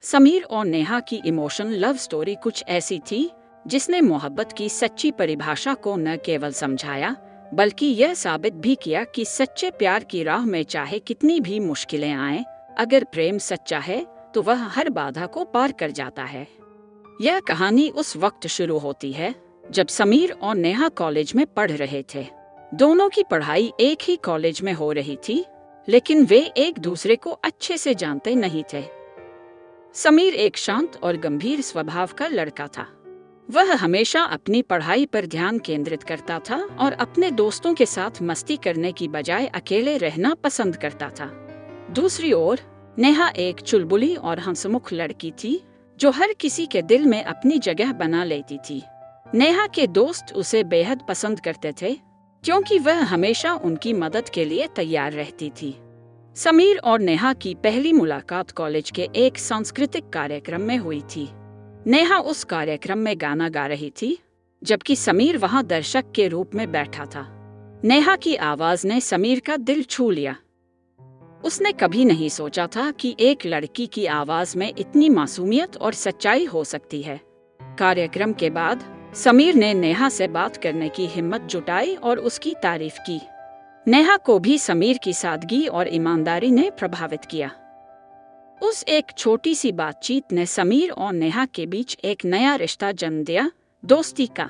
समीर और नेहा की emotional love story कुछ ऐसी थी जिसने मोहब्बत की सच्ची परिभाषा को न केवल समझाया बल्कि यह साबित भी किया कि सच्चे प्यार की राह में चाहे कितनी भी मुश्किलें आएं, अगर प्रेम सच्चा है तो वह हर बाधा को पार कर जाता है। यह कहानी उस वक्त शुरू होती है जब समीर और नेहा कॉलेज में पढ़ रहे थे। दोनों की पढ़ाई एक ही कॉलेज में हो रही थी, लेकिन वे एक दूसरे को अच्छे से जानते नहीं थे। समीर एक शांत और गंभीर स्वभाव का लड़का था। वह हमेशा अपनी पढ़ाई पर ध्यान केंद्रित करता था और अपने दोस्तों के साथ मस्ती करने की बजाय अकेले रहना पसंद करता था। दूसरी ओर नेहा एक चुलबुली और हंसमुख लड़की थी जो हर किसी के दिल में अपनी जगह बना लेती थी। नेहा के दोस्त उसे बेहद पसंद करते थे क्योंकि वह हमेशा उनकी मदद के लिए तैयार रहती थी। समीर और नेहा की पहली मुलाकात कॉलेज के एक सांस्कृतिक कार्यक्रम में हुई थी। नेहा उस कार्यक्रम में गाना गा रही थी, जबकि समीर वहां दर्शक के रूप में बैठा था। नेहा की आवाज ने समीर का दिल छू लिया। उसने कभी नहीं सोचा था कि एक लड़की की आवाज में इतनी मासूमियत और सच्चाई हो सकती है। कार्यक्रम के बाद समीर ने नेहा से बात करने की हिम्मत जुटाई और उसकी तारीफ की। नेहा को भी समीर की सादगी और ईमानदारी ने प्रभावित किया। उस एक छोटी सी बातचीत ने समीर और नेहा के बीच एक नया रिश्ता जन्म दिया, दोस्ती का।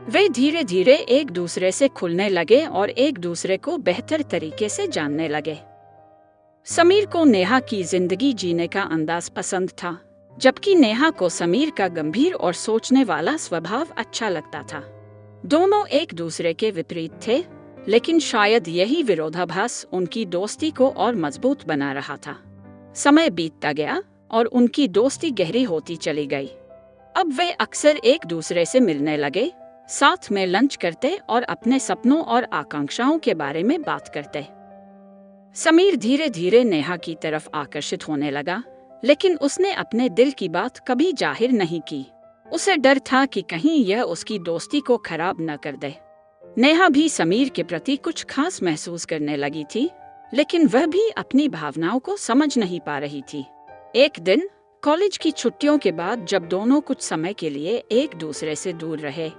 वे धीरे धीरे एक दूसरे से खुलने लगे और एक दूसरे को बेहतर तरीके से जानने लगे। समीर को नेहा की जिंदगी जीने का अंदाज पसंद था, जबकि नेहा को समीर का गंभीर और सोचने वाला स्वभाव अच्छा लगता था। दोनों एक दूसरे के विपरीत थे, लेकिन शायद यही विरोधाभास उनकी दोस्ती को और मजबूत बना रहा था। समय बीतता गया और उनकी दोस्ती गहरी होती चली गई। अब वे अक्सर एक दूसरे से मिलने लगे, साथ में लंच करते और अपने सपनों और आकांक्षाओं के बारे में बात करते। समीर धीरे धीरे नेहा की तरफ आकर्षित होने लगा, लेकिन उसने अपने दिल की बात कभी जाहिर नहीं की। उसे डर था कि कहीं यह उसकी दोस्ती को खराब न कर दे। नेहा भी समीर के प्रति कुछ खास महसूस करने लगी थी, लेकिन वह भी अपनी भावनाओं को समझ नहीं पा रही थी। एक दिन कॉलेज की छुट्टियों के बाद जब दोनों कुछ समय के लिए एक दूसरे से दूर रहे,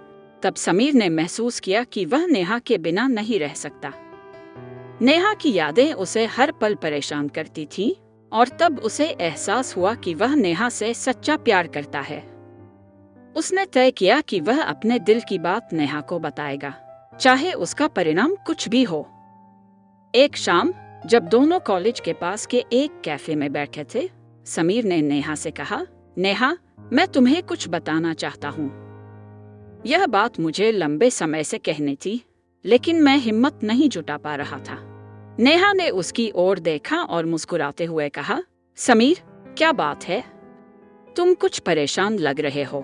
तब समीर ने महसूस किया कि वह नेहा के बिना नहीं रह सकता। नेहा की यादें उसे हर पल परेशान करती थीं और तब उसे एहसास हुआ कि वह नेहा से सच्चा प्यार करता है। उसने तय किया कि वह अपने दिल की बात नेहा को बताएगा, चाहे उसका परिणाम कुछ भी हो। एक शाम जब दोनों कॉलेज के पास के एक कैफे में बैठे थे, समीर ने नेहा से कहा, नेहा, मैं तुम्हें कुछ बताना चाहता हूँ। यह बात मुझे लंबे समय से कहनी थी, लेकिन मैं हिम्मत नहीं जुटा पा रहा था। नेहा ने उसकी ओर देखा और मुस्कुराते हुए कहा, समीर, क्या बात है? तुम कुछ परेशान लग रहे हो।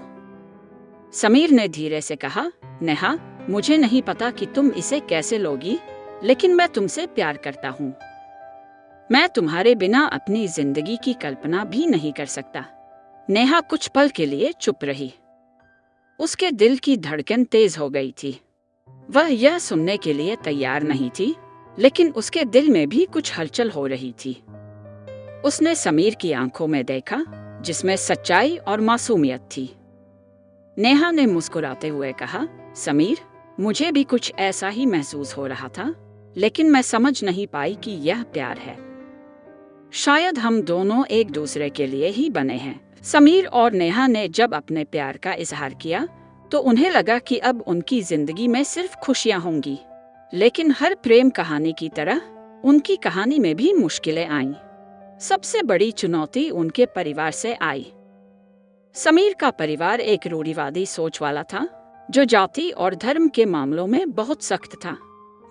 समीर ने धीरे से कहा, नेहा, मुझे नहीं पता कि तुम इसे कैसे लोगी, लेकिन मैं तुमसे प्यार करता हूँ। मैं तुम्हारे बिना अपनी जिंदगी की कल्पना भी नहीं कर सकता। नेहा कुछ पल के लिए चुप रही। उसके दिल की धड़कन तेज हो गई थी। वह यह सुनने के लिए तैयार नहीं थी, लेकिन उसके दिल में भी कुछ हलचल हो रही थी। उसने समीर की आंखों में देखा, जिसमें सच्चाई और मासूमियत थी। नेहा ने मुस्कुराते हुए कहा, समीर, मुझे भी कुछ ऐसा ही महसूस हो रहा था, लेकिन मैं समझ नहीं पाई कि यह प्यार है। शायद हम दोनों एक दूसरे के लिए ही बने हैं। समीर और नेहा ने जब अपने प्यार का इजहार किया तो उन्हें लगा कि अब उनकी जिंदगी में सिर्फ खुशियां होंगी। लेकिन हर प्रेम कहानी की तरह उनकी कहानी में भी मुश्किलें आईं। सबसे बड़ी चुनौती उनके परिवार से आई। समीर का परिवार एक रूढ़िवादी सोच वाला था, जो जाति और धर्म के मामलों में बहुत सख्त था।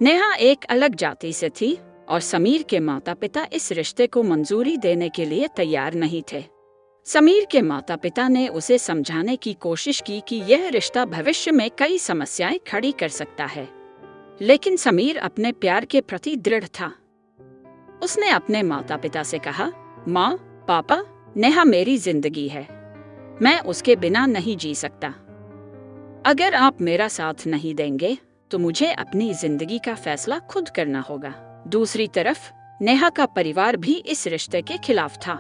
नेहा एक अलग जाति से थी और समीर के माता पिता इस रिश्ते को मंजूरी देने के लिए तैयार नहीं थे। समीर के माता पिता ने उसे समझाने की कोशिश की कि यह रिश्ता भविष्य में कई समस्याएं खड़ी कर सकता है, लेकिन समीर अपने प्यार के प्रति दृढ़ था। उसने अपने माता पिता से कहा, माँ, पापा, नेहा मेरी जिंदगी है। मैं उसके बिना नहीं जी सकता। अगर आप मेरा साथ नहीं देंगे तो मुझे अपनी जिंदगी का फैसला खुद करना होगा। दूसरी तरफ नेहा का परिवार भी इस रिश्ते के खिलाफ था।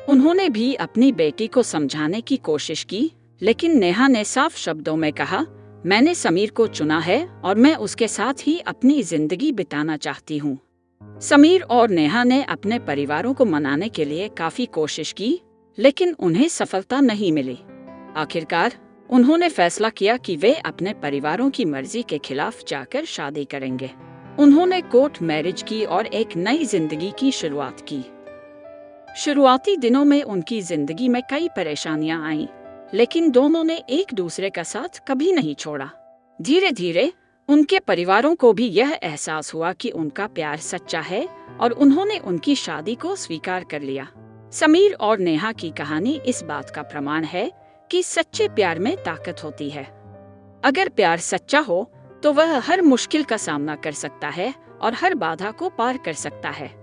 उन्होंने भी अपनी बेटी को समझाने की कोशिश की, लेकिन नेहा ने साफ शब्दों में कहा, मैंने समीर को चुना है और मैं उसके साथ ही अपनी जिंदगी बिताना चाहती हूँ। समीर और नेहा ने अपने परिवारों को मनाने के लिए काफी कोशिश की, लेकिन उन्हें सफलता नहीं मिली। आखिरकार उन्होंने फैसला किया कि वे अपने परिवारों की मर्जी के खिलाफ जाकर शादी करेंगे। उन्होंने कोर्ट मैरिज की और एक नई जिंदगी की शुरुआत की। शुरुआती दिनों में उनकी जिंदगी में कई परेशानियां आईं, लेकिन दोनों ने एक दूसरे का साथ कभी नहीं छोड़ा। धीरे धीरे उनके परिवारों को भी यह एहसास हुआ कि उनका प्यार सच्चा है और उन्होंने उनकी शादी को स्वीकार कर लिया। समीर और नेहा की कहानी इस बात का प्रमाण है कि सच्चे प्यार में ताकत होती है। अगर प्यार सच्चा हो तो वह हर मुश्किल का सामना कर सकता है और हर बाधा को पार कर सकता है।